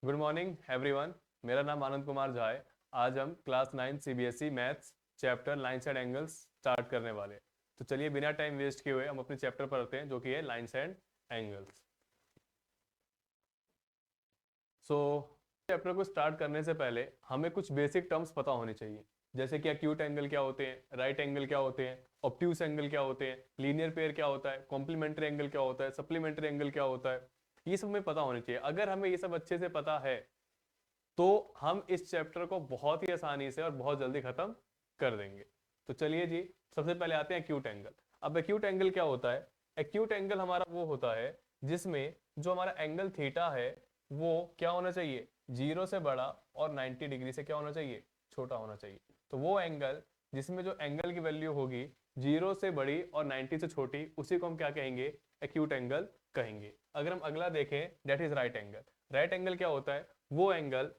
Good morning everyone. मेरा नाम आनंद कुमार झा है। आज हम class 9 CBSE maths chapter lines and angles start करने वाले हैं। तो चलिए बिना टाइम वेस्ट किए हुए हम अपने चैप्टर पर आते हैं जो कि है lines and angles. So chapter को स्टार्ट करने से पहले हमें कुछ बेसिक टर्म्स पता होने चाहिए, जैसे कि एक्यूट एंगल क्या होते हैं, राइट एंगल क्या होते हैं, ऑब्ट्यूस एंगल क्या होते हैं, लीनियर पेयर क्या होता है, कॉम्प्लीमेंट्री एंगल क्या होता है, सप्लीमेंट्री एंगल क्या होता है। ये सब हमें पता होना चाहिए। अगर हमें ये सब अच्छे से पता है तो हम इस चैप्टर को बहुत ही आसानी से और बहुत जल्दी खत्म कर देंगे। तो चलिए जी, सबसे पहले आते हैं एक्यूट एंगल। अब एक्यूट एंगल क्या होता है? एक्यूट एंगल हमारा वो होता है जिसमें जो हमारा एंगल थीटा है वो क्या होना चाहिए, जीरो से बड़ा और 90 डिग्री से क्या होना चाहिए, छोटा होना चाहिए। तो वो एंगल जिसमें जो एंगल की वैल्यू होगी जीरो से बड़ी और 90 से छोटी, उसी को हम क्या कहेंगे, एक्यूट एंगल कहेंगे। अगर हम अगला देखें, that is right angle. Right angle क्या होता है? वो एंगल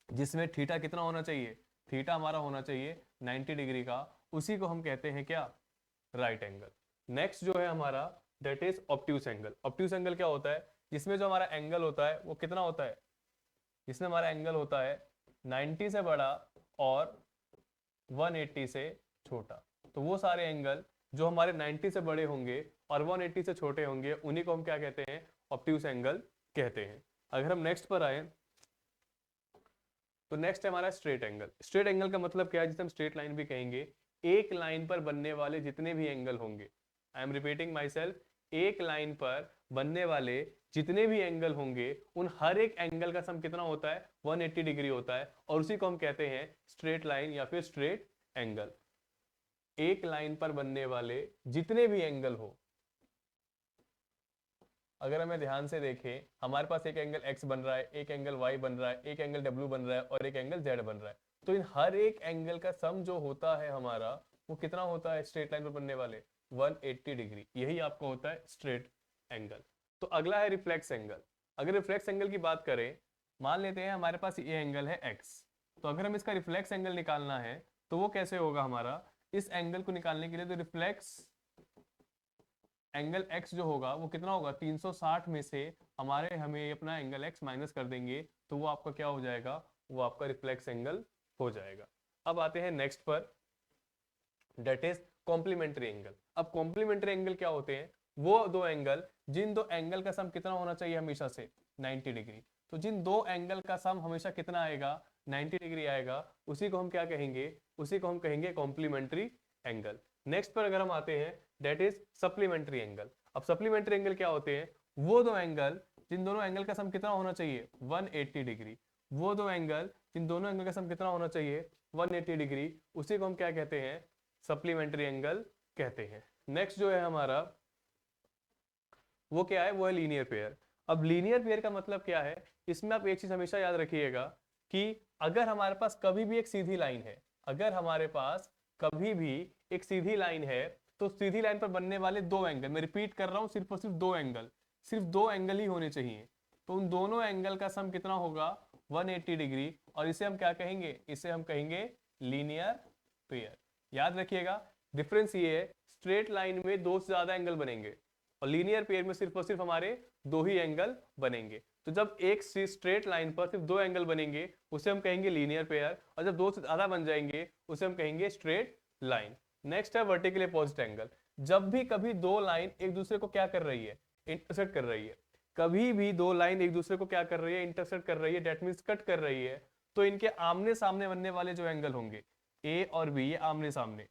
जिसमें थीटा कितना होना चाहिए, थीटा हमारा होना चाहिए 90 डिग्री का, उसी को हम कहते हैं क्या, राइट एंगल। नेक्स्ट जो है हमारा that is obtuse angle. Obtuse angle क्या होता है? जिसमें जो हमारा एंगल होता है वो कितना होता है, जिसमें हमारा एंगल होता है 90 से बड़ा और 180 से छोटा। तो वो सारे एंगल जो हमारे 90 से बड़े होंगे और 180 से छोटे होंगे उन्हीं को हम क्या कहते हैं, ऑब्ट्यूस एंगल कहते हैं। अगर हम नेक्स्ट पर आए तो नेक्स्ट है हमारा स्ट्रेट एंगल। स्ट्रेट एंगल का मतलब क्या है, जिसे हम स्ट्रेट लाइन भी कहेंगे। एक लाइन पर बनने वाले जितने भी एंगल होंगे, I am repeating my self, एक लाइन पर बनने वाले जितने भी एंगल होंगे उन हर एक एंगल का सम कितना होता है, 180 डिग्री होता है, और उसी को हम कहते हैं स्ट्रेट लाइन या फिर स्ट्रेट एंगल। एक लाइन पर बनने वाले जितने भी एंगल हो, अगर हमें ध्यान से देखें, हमारे पास एक एंगल x बन रहा है, एक एंगल y बन रहा है, एक एंगल w बन रहा है और एक एंगल z बन रहा है। तो इन हर एक एंगल का सम जो होता है हमारा, वो कितना होता है स्ट्रेट लाइन पर बनने वाले, 180 डिग्री। यही आपको होता है स्ट्रेट एंगल। तो अगला है रिफ्लेक्स एंगल। अगर रिफ्लेक्स एंगल की बात करें, मान लेते हैं हमारे पास ये एंगल है x। तो अगर हम इसका रिफ्लेक्स एंगल निकालना है तो वो कैसे होगा हमारा, इस एंगल को निकालने के लिए तो रिफ्लेक्स एंगल x जो होगा वो कितना होगा, 360 में से हमें अपना एंगल x माइनस कर देंगे, तो वो आपका क्या हो जाएगा, वो आपका रिफ्लेक्स एंगल हो जाएगा। अब आते हैं नेक्स्ट पर, डेट इज कॉम्प्लीमेंट्री एंगल। अब कॉम्प्लीमेंट्री एंगल क्या होते हैं, वो दो एंगल जिन दो एंगल का सम कितना होना चाहिए हमेशा से, 90 डिग्री। तो जिन दो एंगल का सम हमेशा कितना आएगा, 90 डिग्री आएगा, उसी को हम क्या कहेंगे, उसी को हम कहेंगे कॉम्प्लीमेंट्री एंगल। नेक्स्ट पर अगर हम आते हैं, डेट इज सप्लीमेंट्री एंगल। अब सप्लीमेंट्री एंगल क्या होते हैं, वो दो एंगल जिन दोनों एंगल का सम कितना होना चाहिए, 180 डिग्री। वो दो एंगल जिन दोनों एंगल का सम कितना होना चाहिए, 180 डिग्री, उसी को हम क्या कहते हैं, सप्लीमेंट्री एंगल कहते हैं। नेक्स्ट जो है हमारा वो क्या है, वो है लीनियर पेयर। अब लीनियर पेयर का मतलब क्या है, इसमें आप एक चीज हमेशा याद रखिएगा कि अगर हमारे पास कभी भी एक सीधी लाइन है, अगर हमारे पास कभी भी एक सीधी लाइन है, तो सीधी लाइन पर बनने वाले दो एंगल, मैं रिपीट कर रहा हूं, सिर्फ और सिर्फ दो एंगल, सिर्फ दो एंगल ही होने चाहिए। तो उन दोनों एंगल का सम कितना होगा, 180 डिग्री, और इसे हम क्या कहेंगे, इसे हम कहेंगे लीनियर पेयर। याद रखिएगा, डिफरेंस ये है, स्ट्रेट लाइन में दो से ज्यादा एंगल बनेंगे और लीनियर पेयर में सिर्फ और सिर्फ हमारे दो ही एंगल बनेंगे। तो जब एक स्ट्रेट लाइन पर सिर्फ दो एंगल बनेंगे उसे हम कहेंगे लीनियर पेयर, और जब दो से ज्यादा बन जाएंगे उसे हम कहेंगे स्ट्रेट लाइन। नेक्स्ट है वर्टिकली अपोजिट एंगल। जब भी कभी दो लाइन एक दूसरे को क्या कर रही है, इंटरसेक्ट कर रही है, कभी भी दो लाइन एक दूसरे को क्या कर रही है, इंटरसेक्ट कर रही है, डेट मीन्स कट कर रही है, तो इनके आमने सामने बनने वाले जो एंगल होंगे, ए और बी, ये आमने सामने,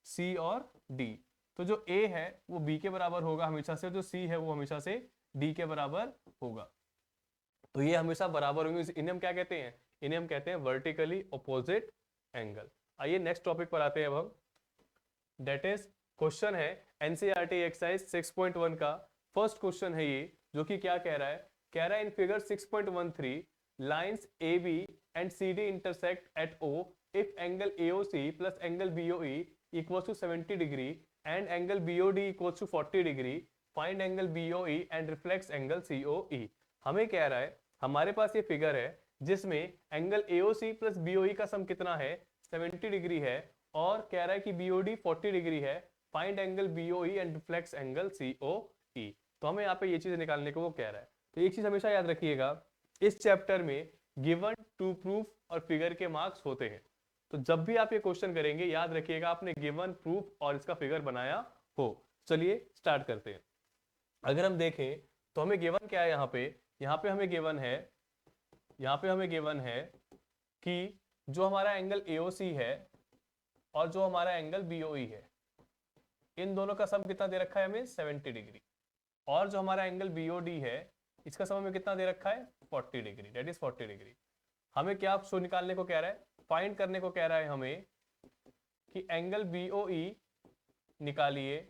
सी और डी, तो जो ए है वो बी के बराबर होगा हमेशा से, जो सी है वो हमेशा से डी के बराबर होगा। तो ये हमेशा बराबर होंगे, इन्हें हम क्या कहते हैं, इन्हें हम कहते हैं वर्टिकली अपोजिट एंगल। आइए नेक्स्ट टॉपिक पर आते हैं अब हम, डेट इज क्वेश्चन है एनसीईआरटी एक्सरसाइज 6.1 का फर्स्ट क्वेश्चन है ये, जो कि क्या कह रहा है, कह रहा है in figure 6.13 lines A B and C D intersect at O if angle AOC plus angle BOE equals to 70 degree and angle BOD equals to 40 degree, find angle BOE and reflex angle COE। हमें कह रहा है, हमारे पास ये figure है जिसमें angle AOC plus BOE का सम कितना है, 70 डिग्री है, और कह रहा है कि BOD 40 डिग्री है, find angle BOE and reflex angle COE। तो हमें यहाँ पे ये चीज निकालने को वो कह रहा है। तो एक चीज हमेशा याद रखिएगा इस चैप्टर में गिवन, टू प्रूफ और फिगर के मार्क्स होते हैं। तो जब भी आप ये क्वेश्चन करेंगे याद रखिएगा आपने गिवन, प्रूफ और इसका फिगर बनाया हो। चलिए स्टार्ट करते हैं। अगर हम देखें तो हमें गिवन क्या है, यहाँ पे हमें गिवन है, यहाँ पे हमें गिवन है कि जो हमारा एंगल AOC है और जो हमारा एंगल BOE है, इन दोनों का सम कितना दे रखा है हमें 70 डिग्री। और जो हमारा एंगल BOD है, इसका सम हमें कितना दे रखा है 40 डिग्री, दैट इज 40 डिग्री। हमें क्या शो निकालने को कह रहा है, फाइंड करने को कह रहा है हमें कि एंगल BOE निकालिए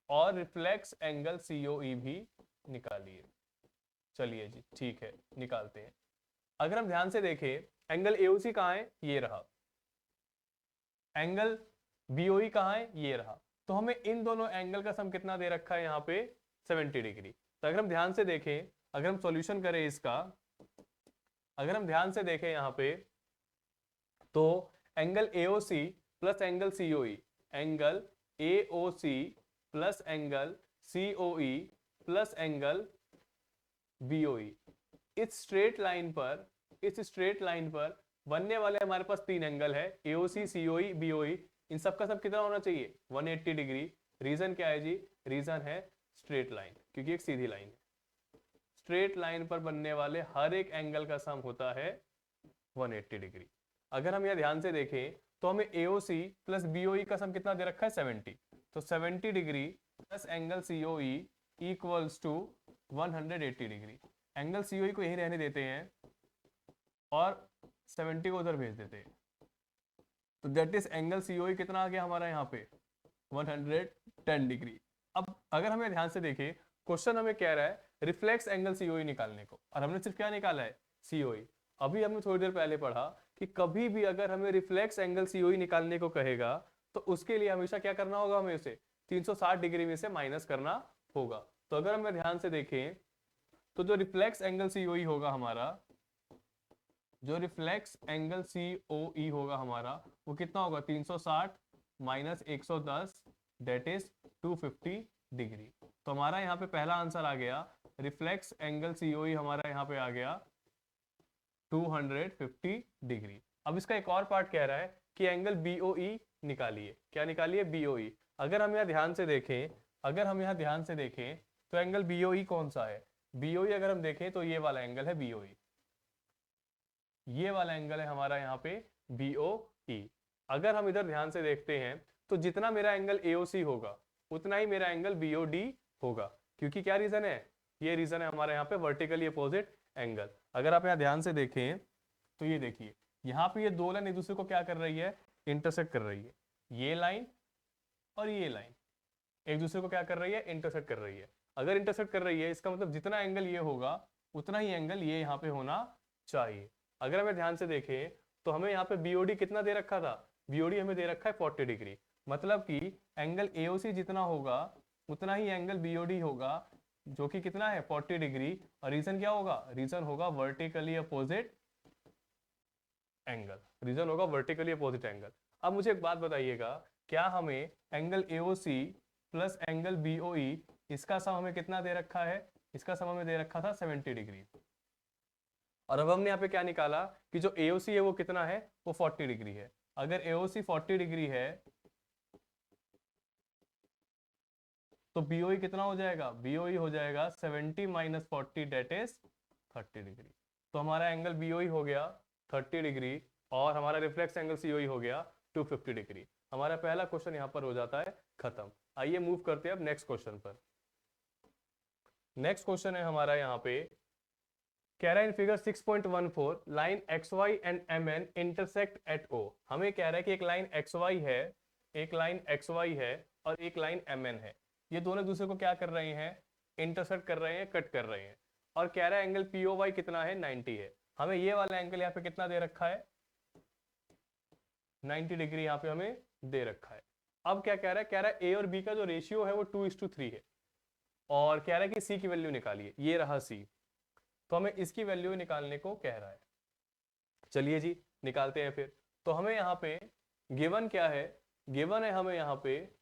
और रिफ्लेक्स एंगल COE भी निकालिए। चलिए जी ठीक है, निकालते हैं। अगर हम ध्यान से देखें एंगल AOC कहाँ है, ये रहा। एंगल BOE कहाँ है, ये रहा। तो हमें इन दोनों एंगल का सम कितना दे रखा है यहाँ पे 70 डिग्री। तो अगर हम ध्यान से देखें, अगर हम सॉल्यूशन करें इसका, अगर हम ध्यान से देखें यहाँ पे तो angle AOC plus angle COE, angle AOC plus angle COE plus angle BOE, इस स्ट्रेट लाइन पर बनने वाले हमारे पास तीन एंगल है AOC, COE, BOE। इन सब का सब कितना होना चाहिए 180 डिग्री। रीजन क्या है जी, रीजन है स्ट्रेट लाइन, क्योंकि एक सीधी लाइन है। स्ट्रेट लाइन पर बनने वाले हर एक एंगल का सम होता है 180 डिग्री। अगर हम यह ध्यान से देखें तो हमें AOC प्लस BOE का सम कितना दे रखा है 70। तो 70 degree plus angle COE equals to 180 degree. Angle COE को यही रहने देते हैं और 70 को उधर भेज देते हैं। तो दैट इज एंगल COE कितना आ गया हमारा यहाँ पे 110 डिग्री। अब अगर हमें ध्यान से देखें, क्वेश्चन हमें कह रहा है रिफ्लेक्स एंगल COE निकालने को, और हमने सिर्फ क्या निकाला है COE। अभी हमने थोड़ी देर पहले पढ़ा कि कभी भी अगर हमें रिफ्लेक्स एंगल COE निकालने को कहेगा तो उसके लिए हमेशा क्या करना होगा, हमें उसे 360 डिग्री में से माइनस करना होगा। तो अगर हमें ध्यान से देखें तो जो रिफ्लेक्स एंगल COE होगा हमारा, जो रिफ्लेक्स एंगल COE होगा हमारा, वो कितना होगा 360 माइनस 110, दैट इज 250 डिग्री। तो हमारा यहाँ पे पहला आंसर आ गया, रिफ्लेक्स एंगल COE हमारा यहाँ पे आ गया 250 डिग्री। अब इसका एक और पार्ट कह रहा है कि एंगल BOE निकालिए। क्या निकालिए, BOE। अगर हम यहाँ ध्यान से देखें, तो एंगल BOE कौन सा है, BOE अगर हम देखें तो ये वाला एंगल है BOE, ये वाला एंगल है हमारा यहाँ पे BOE। अगर हम इधर ध्यान से देखते हैं तो जितना मेरा एंगल AOC होगा उतना ही मेरा एंगल BOD होगा, क्योंकि क्या रीजन है, ये रीजन है हमारे यहाँ पे वर्टिकली अपोजिट एंगल। अगर आप यहाँ ध्यान से देखें तो ये देखिए यहाँ पे ये दो लाइन एक दूसरे को क्या कर रही है, इंटरसेक्ट कर रही है। ये लाइन और ये लाइन एक दूसरे को क्या कर रही है, इंटरसेक्ट कर रही है। अगर इंटरसेक्ट कर रही है इसका मतलब जितना एंगल ये होगा उतना ही एंगल ये यहाँ पे होना चाहिए। अगर हमें ध्यान से देखें तो हमें यहाँ पे BOD कितना दे रखा था, BOD हमें दे रखा है 40 डिग्री। मतलब कि एंगल AOC जितना होगा उतना ही एंगल BOD होगा, जो कि कितना है 40 डिग्री। और रीजन क्या होगा, रीजन होगा वर्टिकली अपोजिट एंगल, रीजन होगा वर्टिकली अपोजिट एंगल। अब मुझे एक बात बताइएगा, क्या हमें angle AOC plus angle BOE इसका सम हमें कितना दे रखा है, इसका सम हमें दे रखा था 70 डिग्री। और अब हमने यहाँ पे क्या निकाला कि जो AOC है वो कितना है, वो 40 डिग्री है। अगर AOC 40 डिग्री है तो BOE कितना हो जाएगा, BOE हो जाएगा 70 माइनस 40, डेट इज 30 डिग्री। तो हमारा एंगल BOE हो गया 30 डिग्री और हमारा रिफ्लेक्स एंगल COE हो गया 250 डिग्री। हमारा पहला क्वेश्चन यहाँ पर हो जाता है खत्म। आइए मूव करते हैं अब नेक्स्ट क्वेश्चन पर। नेक्स्ट क्वेश्चन है हमारा यहाँ पे, कह रहा है in figure 6.14 line XY and MN intersect at O। हमें कह रहा है कि एक लाइन XY है, एक लाइन XY है और एक लाइन MN है। ये दोनों दूसरे को क्या कर रहे हैं, इंटरसेक्ट कर रहे हैं, कट कर रहे हैं। और कह रहा है एंगल POY कितना है 90 है। हमें ये वाला एंगल यहाँ पे कितना दे रखा है 90 डिग्री यहाँ पे हमें दे रखा है। अब क्या कह रहा है, कह रहा है A और B का जो रेशियो है वो 2:3 है और कह रहा है कि C की वैल्यू निकालिए। ये रहा C, तो हमें इसकी वैल्यू निकालने को कह रहा है। चलिए जी निकालते हैं फिर। तो हमें यहाँ पे गिवन क्या है, गिवन है हमें यहाँ पे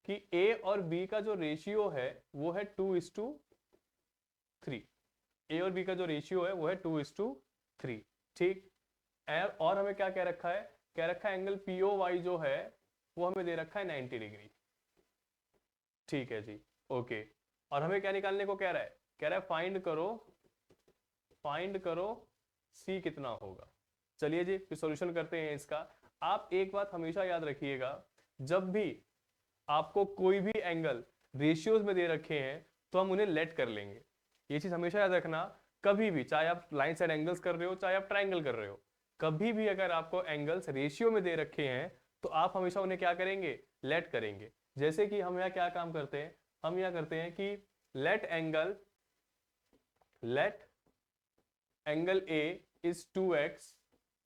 कि A और B का जो रेशियो है वो है 2:3। ए और बी का जो रेशियो है वो है 2:3। ठीक। और हमें क्या कह रखा है, कह रखा है एंगल POY जो है वो हमें दे रखा है 90 डिग्री। ठीक है जी, ओके। और हमें क्या निकालने को कह रहा है, कह रहा है फाइंड करो सी कितना होगा। चलिए जी फिर सॉल्यूशन करते हैं इसका। आप एक बात हमेशा याद रखिएगा, जब भी आपको कोई भी एंगल रेशियोज में दे रखे हैं तो हम उन्हें लेट कर लेंगे। ये चीज हमेशा याद रखना, कभी भी, चाहे आप लाइन साइड एंगल्स कर रहे हो चाहे आप ट्राइंगल कर रहे हो, कभी भी अगर आपको एंगल्स रेशियो में दे रखे हैं तो आप हमेशा उन्हें क्या करेंगे, लेट करेंगे। जैसे कि हम यहाँ क्या काम करते हैं, हम यहाँ करते हैं कि let angle A is 2x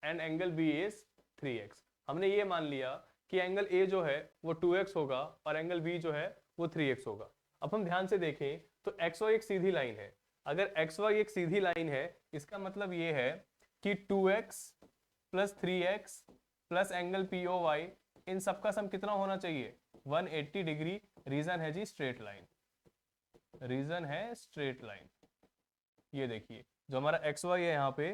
and angle B is 3x। हमने ये मान लिया कि एंगल A जो है वो 2x होगा और एंगल B जो है वो 3x होगा। अब हम ध्यान से देखें तो XY एक सीधी लाइन है। अगर XY एक सीधी लाइन है इसका मतलब ये है कि 2x plus 3x plus angle POY इन सबका सम कितना होना चाहिए, 180 डिग्री। रीजन है जी स्ट्रेट लाइन, रीजन है स्ट्रेट लाइन। ये देखिए जो हमारा XY है यहाँ पे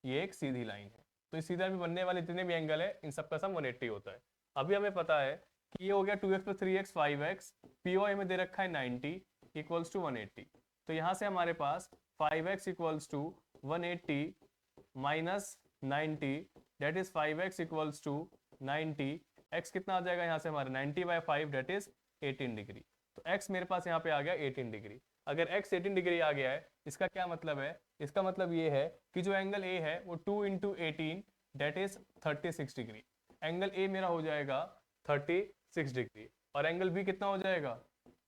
ये एक सीधी लाइन है, तो इस सीधी लाइन में बनने वाले जितने भी एंगल है इन सबका सम 180 होता है। अभी हमें पता है कि ये हो गया 2x plus 3x 5x, POY में दे रखा है 90 इक्वल्स टू 180। तो यहाँ से हमारे पास 5x equals to 180 minus 90 that is 5x equals to 90। x कितना आ जाएगा यहाँ से हमारे 90/5 डेट इज 18 डिग्री। तो x मेरे पास यहाँ पे आ गया 18 डिग्री। अगर x 18 डिग्री आ गया है इसका क्या मतलब है, इसका मतलब ये है कि जो एंगल A है वो 2 × 18 that is 36 degree. Angle A मेरा हो जाएगा 36 डिग्री और एंगल B कितना हो जाएगा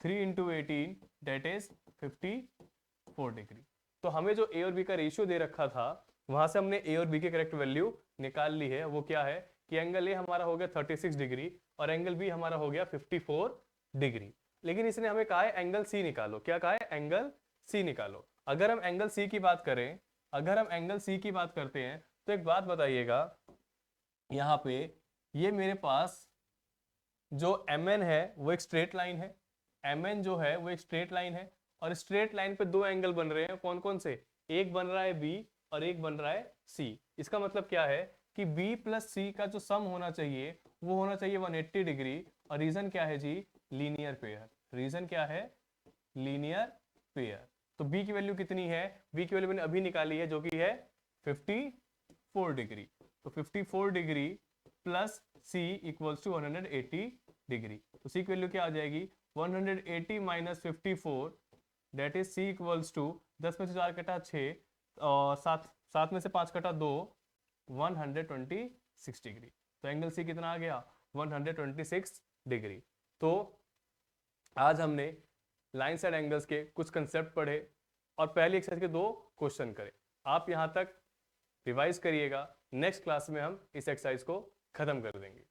3 × 18 डेट इज 54 डिग्री। तो हमें जो A और B का रेशियो दे रखा था वहां से हमने A और B की करेक्ट वैल्यू निकाल ली है। वो क्या है कि एंगल A हमारा हो गया 36 डिग्री और एंगल B हमारा हो गया 54 डिग्री। लेकिन इसने हमें कहा है एंगल C निकालो। क्या कहा है, एंगल C निकालो। अगर हम एंगल C की बात करें, अगर हम एंगल C की बात करते हैं तो एक बात बताइएगा, यहाँ पे ये मेरे पास जो MN है वो एक स्ट्रेट लाइन है, MN जो है वो एक स्ट्रेट लाइन है और स्ट्रेट लाइन पे दो एंगल बन रहे हैं। कौन कौन से, एक बन रहा है B और एक बन रहा है C। इसका मतलब क्या है कि B प्लस C का जो सम होना चाहिए वो होना चाहिए 180 डिग्री। और रीजन क्या है जी, लीनियर पेयर। रीजन क्या है, लीनियर पेयर। तो B की वैल्यू कितनी है, B की वैल्यू मैंने अभी निकाली है जो कि है 54 डिग्री। तो 54 degree plus C equals to 180 degree. तो C की वैल्यू क्या आ जाएगी, 180 माइनस 54 that is C equals to 10 में से 4 कटा 6 और 7 में से 5 कटा 2, 126 डिग्री। तो एंगल C कितना आ गया, 126 डिग्री। तो आज हमने लाइन साइड एंगल्स के कुछ कंसेप्ट पढ़े और पहली एक्सरसाइज के 2 क्वेश्चन करे। आप यहां तक रिवाइज करिएगा, नेक्स्ट क्लास में हम इस एक्सरसाइज को खत्म कर देंगे।